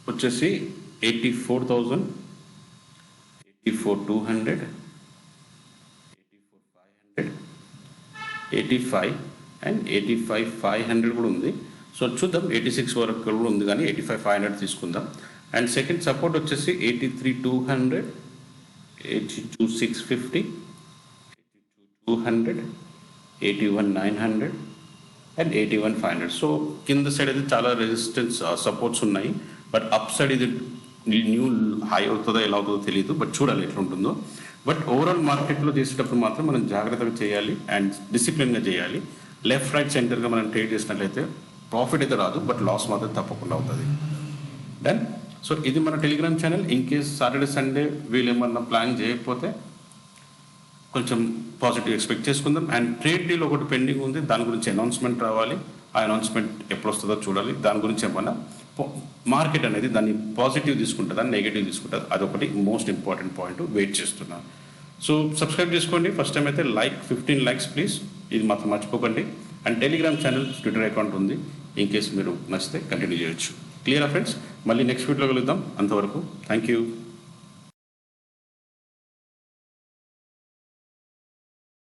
వచ్చేసి 84,000, 84,200, 84,500, 85 అండ్ 85,500 కూడా ఉంది. సో చూద్దాం, 86 వరకు కూడా ఉంది కానీ 85,500 తీసుకుందాం. అండ్ సెకండ్ సపోర్ట్ వచ్చేసి 83,200, 82,650, 82,200, 81,900 అండ్ 81,500. సో కింద సైడ్ అయితే చాలా రెసిస్టెన్స్ సపోర్ట్స్ ఉన్నాయి, బట్ అప్ సైడ్ ఇది న్యూ హై అవుతుందో ఎలా అవుతుందో తెలియదు, బట్ చూడాలి ఎట్లా ఉంటుందో. బట్ ఓవరాల్ మార్కెట్లో చేసేటప్పుడు మాత్రం మనం జాగ్రత్తగా చేయాలి అండ్ డిసిప్లిన్గా చేయాలి. లెఫ్ట్ రైట్ సెంటర్గా మనం ట్రేడ్ చేసినట్లయితే ప్రాఫిట్ అయితే రాదు, బట్ లాస్ మాత్రం తప్పకుండా అవుతుంది. డన్. సో ఇది మన Telegram channel. In case Saturday Sunday వీళ్ళు ఏమన్నా ప్లాన్ చేయకపోతే కొంచెం పాజిటివ్ ఎక్స్పెక్ట్ చేసుకుందాం. అండ్ ట్రేడ్ డీల్ ఒకటి పెండింగ్ ఉంది, దాని గురించి అనౌన్స్మెంట్ రావాలి. ఆ అనౌన్స్మెంట్ ఎప్పుడు వస్తుందో చూడాలి. దాని గురించి ఏమన్నా మార్కెట్ అనేది దాన్ని పాజిటివ్ తీసుకుంటుందా నెగిటివ్ తీసుకుంటుందా, అదొకటి మోస్ట్ ఇంపార్టెంట్ పాయింట్. వెయిట్ చేస్తున్నాను. సో సబ్స్క్రైబ్ చేసుకోండి. ఫస్ట్ టైం అయితే 15 likes ప్లీజ్, ఇది మాత్రం మర్చిపోకండి. And Telegram channel, Twitter account ఉంది, ఇన్ కేస్ మీరు నచ్చితే కంటిన్యూ చేయొచ్చు. క్లియరా ఫ్రెండ్స్? మళ్ళీ నెక్స్ట్ వీడియోలో కలుద్దాం. అంతవరకు థ్యాంక్ యూ.